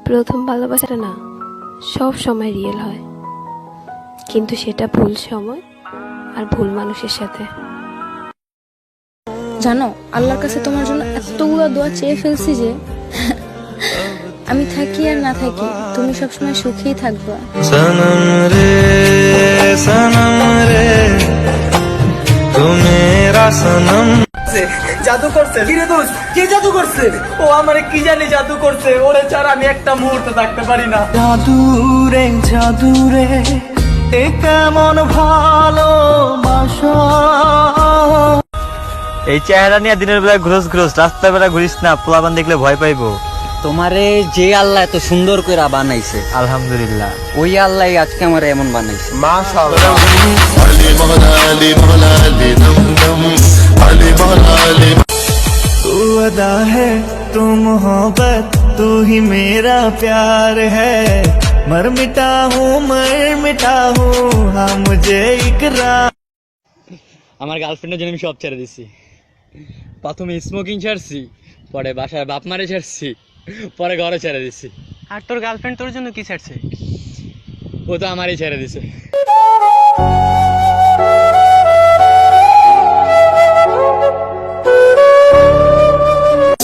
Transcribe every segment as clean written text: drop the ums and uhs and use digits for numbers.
প্রথম ভালোবাসাটা না সব সময় রিয়েল হয়, কিন্তু সেটা ভুল সময় আর ভুল মানুষের সাথে। জানো, আল্লাহর কাছে তোমার জন্য এতগুলো দোয়া চেয়ে ফেলছি যে আমি থাকি আর না থাকি তুমি সবসময় সুখেই থাকবা। জাদু করছে কি রে দোস্ত? কি জাদু করছে? ও আমারে কি জানি জাদু করছে। ওরে ছাড়া আমি একটা মুহূর্ত থাকতে পারি না। জাদু রে এ কেমন ভালোবাসা। এই চেহারা নিয়ে দিনের বেলা ঘুরস রাস্তার বেলা ঘুরিস না, পোলাপান দেখলে ভয় পাইবো। তোমারে যে আল্লাহ এত সুন্দর করে বানাইছে, আলহামদুলিল্লাহ, ওই আল্লাহ আজকে আমার এমন বানাইছে। तू अदा है तू मोहब्बत तू ही मेरा प्यार है। मर मिटा हूँ हाँ मुझे इकरार। আমার গার্লফ্রেন্ডের জন্য আমি সব ছেড়ে দিছি। প্রথমে স্মোকিং ছাড়ছি, পরে বাসায় বাপ মারে ছাড়ছি, পরে ঘরে ছেড়ে দিছি। আর তোর গার্লফ্রেন্ড তোর জন্য কি ছাড়ছে? ও তো আমারই ছেড়ে দিছে।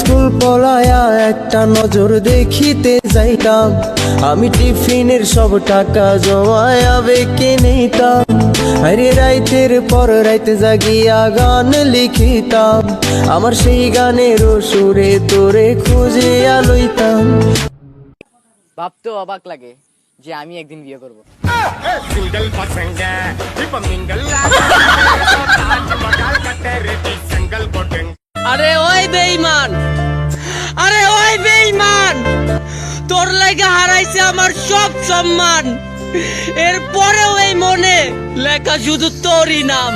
স্কুল পলায়া একটা নজর দেখিতে যাইতাম, আমি টিফিনের সব টাকা জমায়া বেঁকে নিতাম। আরে রাইতের পর রাইতে জাগিয়া গান লিখিতাম, আমার সেই গানের সুরে তোরে খুঁজিয়া লইতাম। ভাবতেও অবাক লাগে যে আমি একদিন বিয়ে করব। আরে ওই বেঈমান, তোর লাগা হারাইছে আমার সব সম্মান, এরপরেও এই মনে লেখা শুধু তোরই নাম।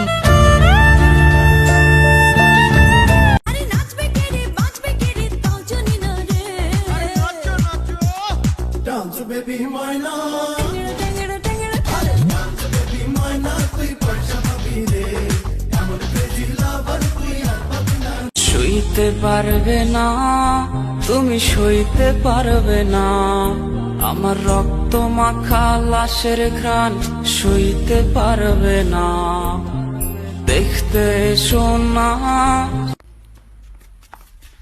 সইতে পারবে না তুমি, সইতে পারবে না আমার রক্ত মাখা লাশের ঘ্রাণ, সইতে পারবে না দেখতে এসো না।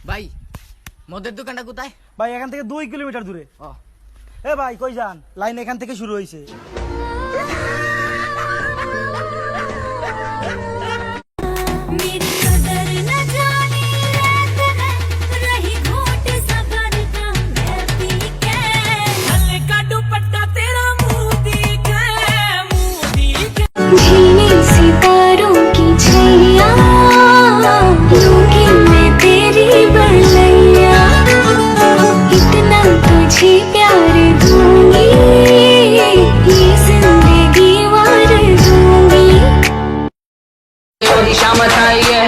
ভাই, মদের দোকানটা কোথায়? ভাই এখান থেকে 2 কিলোমিটার দূরে। এ ভাই কই যান? লাইন এখান থেকে শুরু হয়েছে। सितारों की छैया लूंगी मैं तेरी बलैया, इतना तुझे प्यार दूंगी ये जिंदगी वार दूंगी। शामत आई है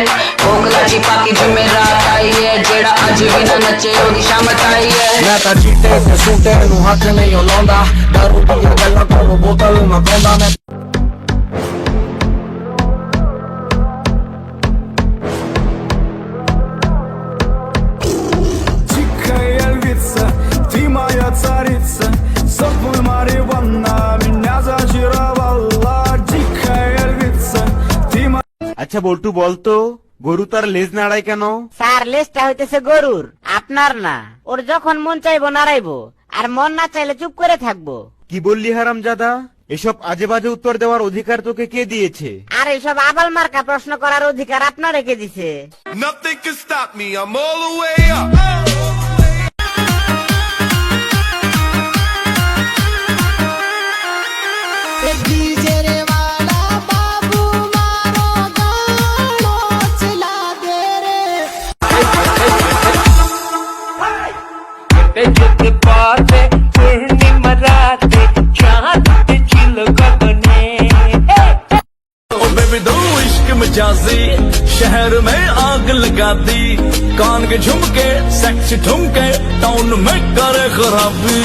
ओकलाची पाकी जुमेरात आई है, जेड़ा अज भी ना नचे ओदी शामत आई है। मैं तो चीटे ते सूटे नू हक नहीं लाउंदा, दारू पीए गल्लां करो बोतल ना पाउंदा। मैं царица, сопла Мариванна, меня зачаровала, дикая львица, ты моя। আচ্ছা বল্টু বলতো, গরু তার লেজ নাড়ায় কেন? স্যার, লেজটা হইতেছে গরুর, আপনার না। ওর যখন মন চাইবো নাড়াইবো, আর মন না চাইলে চুপ করে থাকবো। কি বললি হারামজাদা? এসব আজে বাজে উত্তর দেওয়ার অধিকার তোকে কে দিয়েছে? আর এইসব আবাল মার্কা প্রশ্ন করার অধিকার আপনার রেখে দিছে। Nothing can stop me, I'm all the way up. शहर में आग लगा दी, कान के झुमके सेक्सी ठुमके टाउन में करे खराबी,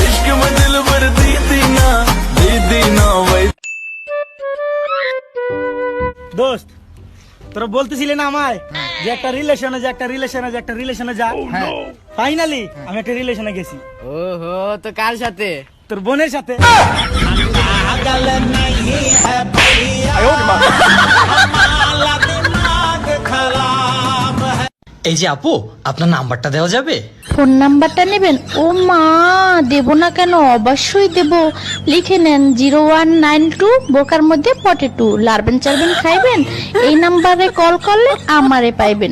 इश्क में दिल भर दी ना वही। दोस्त তোরা বলতেছিলে না আমায় যে একটা রিলেশনে যা ফাইনালি আমি একটা রিলেশনে গেছি। ওহো, তো কার সাথে? তোর বোনের সাথে। এই যে আপু, আপনার নাম্বারটা দেওয়া যাবে? ফোন নাম্বারটা নেবেন? ও মা, দেব না কেন, অবশ্যই দেব। লিখে নেন 0192 বোকার মধ্যে পটেটো। লারবেন চারবেন খাইবেন, এই নাম্বারে কল করলে আমারে পাইবেন।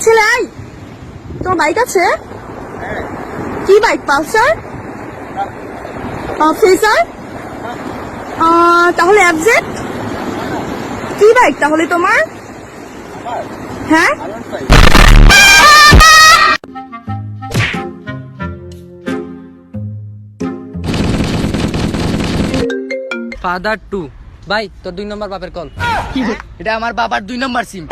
ছেলে আই, তোমার বাইক আছে? কি বাইক? পালসার? ফেজার? তাহলে এফজেড? কি বাইক তাহলে তোমার? হ্যাঁ, ফাদার 2 ভাই, তোর 2 নম্বর বাপের কল। এটা আমার বাবার 2 নম্বর সিম।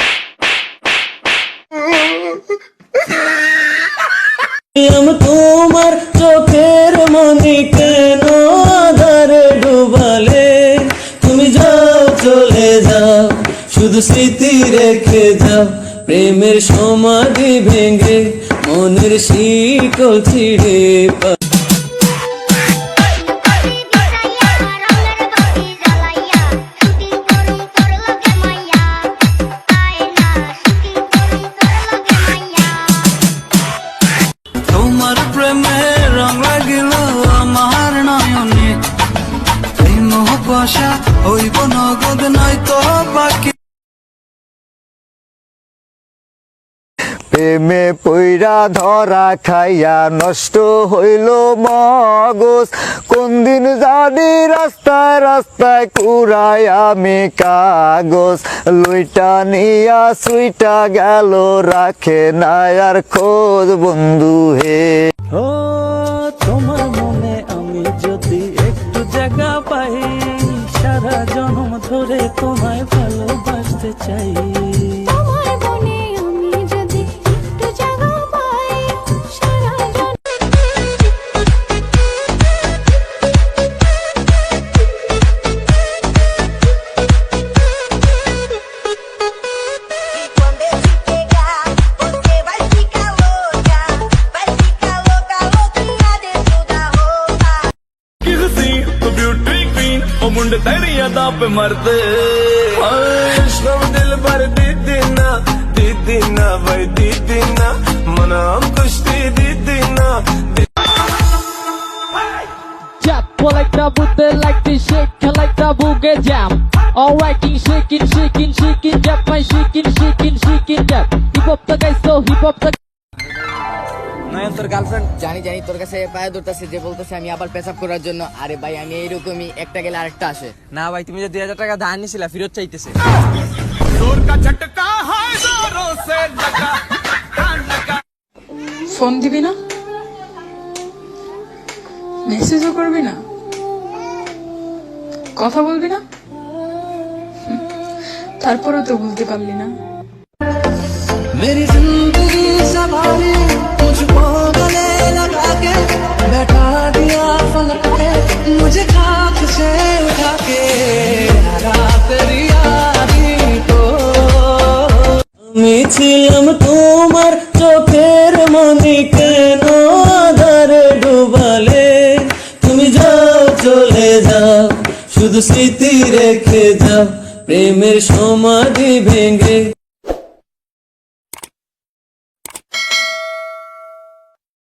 তোমার চোখের মনি কেন আধারে ডুবালে, তুমি যাও চলে যাও, শুধু স্মৃতি রেখে যাও, প্রেমের সমাধি ভেঙে মনের শিকল ছিঁড়ে। তোমার প্রেমে রং লাগিল আমার নয়নে, এই মোহবাসা হইব নগদ নয়তো বাকি। প্রেমে পইরা ধরা খাইয়া নষ্ট হইল মগজ, কোন দিন জানি রাস্তায় রাস্তায় কুড়াই আমি কাগজ, লইটা নিয়া সুইটা গেল রাখে না আর খোঁজ বন্ধু হে। ও তোমার মনে আমি যদি একটু জায়গা পাই, সারা জন্ম ধরে তোমায় ভালোবাসতে চাই। मुंडे तेरी यादा पे मरते, सब दिल भर दीदी ना भाई दीदी ना, मना हम कुश्ती दीदी ना। Jump, pull like the Buddha, like the shake, like the boogie jam. All rocking, shaking, shaking, shaking, jump, my shaking, shaking, shaking, jump. Hip hop the guys, so hip hop the. নয়ন, তোর girlfriend জানি তোর কাছে পায়ে ধরতেছে, যে বলতেছে আমি আবার পেশাব করার জন্য। আরে ভাই, আমি এইরকমই, একটা গেলে আরেকটা আসে। না ভাই, তুমি যে 2000 টাকা ধার নিছিলা ফেরত চাইতেছে। ফোন দিবি না, মেসেজও করবি না, কথা বলবি না, তারপরেও তো বলতে পারলি না। मेरी जिंदगी सवारी मुझको गले लगा के बैठा दिया फलक पे, मुझे खाक से उठा के लगा तेरी यारी को। আমি ছিলাম তোমার চোখের মনি কেন আধারে ডুবালে, তুমি যাও চলে যাও, শুধু স্মৃতি রেখে যাও, প্রেমের সমাধি ভেঙে।